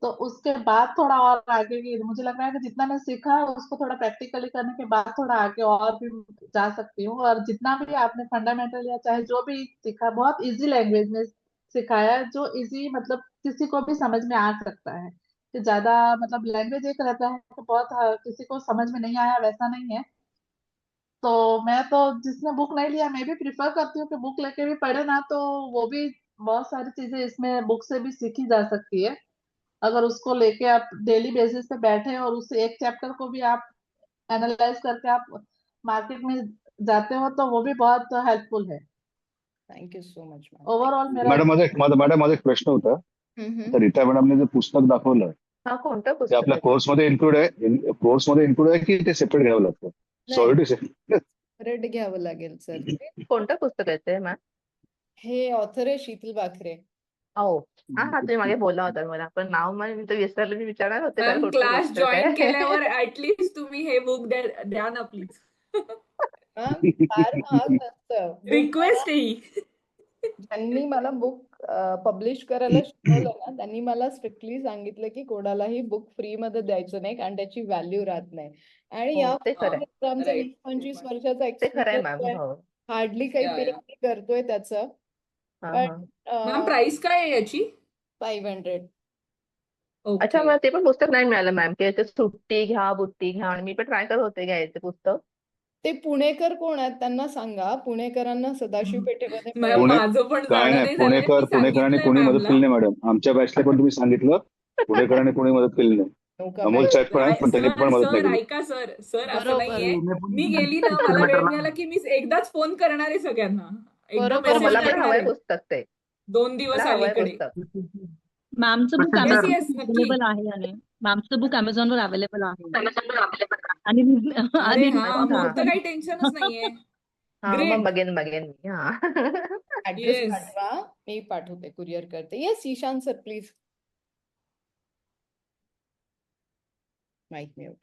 तो उसके बाद थोड़ा और आगे की मुझे लग रहा है कि जितना मैं सीखा है उसको थोड़ा प्रैक्टिकली करने के बाद थोड़ा आगे और भी जा सकती हूँ। और जितना भी आपने फंडामेंटल या चाहे जो भी सीखा, बहुत इजी लैंग्वेज में सिखाया है, जो इजी मतलब किसी को भी समझ में आ सकता है। कि ज्यादा मतलब लैंग्वेज एक रहता है तो बहुत किसी को समझ में नहीं आया वैसा नहीं है। तो मैं तो जिसने बुक नहीं लिया मैं भी प्रिफर करती हूँ कि बुक लेके भी पढ़े ना, तो वो भी बहुत सारी चीजें इसमें बुक से भी सीखी जा सकती है। अगर उसको लेके आप डेली बेसिस पे बैठे और उस एक चैप्टर को भी आप एनालाइज करके आप मार्केट में जाते हो तो वो भी बहुत हेल्पफुल है। Thank you so much ma'am. Overall मेरा मॅडम माझा एक प्रश्न होता. आता रीता मॅडमने जे पुस्तक दाखवलं हा कोणतं ते पुस्तक आपल्या आहे? कोर्समध्ये इन्क्लूड आहे की ते सेपरेट घ्यावं लागतं? Sorry to say. रेड घ्यावं लागेल सर. कोणतं पुस्तक आहे ते मॅम? हे ऑथर आहे शीतल बाखरे. हो. हा हा तुम्ही मागे बोलला होता मला, पण नाव मी तर विसरले. मी विचारणार होते त्याला मॅम कुठलं क्लास पुस्तक जॉईन आहे. केल्यावर ऍटलीस्ट तुम्ही हे बुक द्या ना प्लीज. मॅम फार महाग नसतं. रिक्वेस्ट आहे ही. ज्यांनी मला बुक पब्लिश करायला शिकवलं ना त्यांनी मला स्ट्रिक्टली सांगितलं की कोणालाही बुक फ्री मध्ये द्यायचं नाही कारण त्याची व्हॅल्यू राहत नाही. आणि हो, या ते खरं आहे. आमचा Right. 20-25 वर्षाचा ते खरं आहे एक्सपिरियन्स मॅम. आहे. हो. हार्डली काही या, पे या. करतोय त्याचं. हा पण हा. मॅम प्राइस काय आहे याची? 500. अच्छा, ओके. मला ते पण पुस्तक नाही मिळालं मॅम, की ते सुट्टी घ्या बुट्टी घ्या, आणि मी पण ट्राय करत होते घ्यायचे पुस्तक. ते पुणेकर कोण आहेत त्यांना सांगा. पुणेकरांना सदाशिव पेठेमध्ये मॅम पुणे माझं पण काय जाणं नाही, नाही झालंय. मी पुणेकरांनी सांगितलंय कोणी मदत मॅमला. केली नाही मॅडम. आमच्या बॅचला पण तुम्ही सांगितलं पुणेकरांनी कोणी मदत केली नाही. नौका अमोल मॅम. साहेब पण आहेत पण त्यांनी पण मदत नाही सर केली. ऐका सर असं बरोबर नाहीये. मी गेली ना, मला वेळ मिळाला की मी एकदाच फोन करणार आहे सगळ्यांना. एकदा बरोबर. हो, मेसेज मला पण करणार हवंय आहे पुस्तक ते. 2 दिवस मला हवंय अलीकडे. पुस्तक. मॅमचं बुक येस अमेझॉन येस नक्की. अवेलेबल आहे. आणि मॅमचं बुक अमेझॉनवर अवेलेबल आहे. आणि अरे आणि हा, अच्छा. मग तर काही टेन्शनच नाहीये. हा मग ग्रेट. बघेन मी. हा. Address yes. पाठवा. मी पाठवते, कुरिअर करते. Yes Ishan sir please. माहित नाही होते.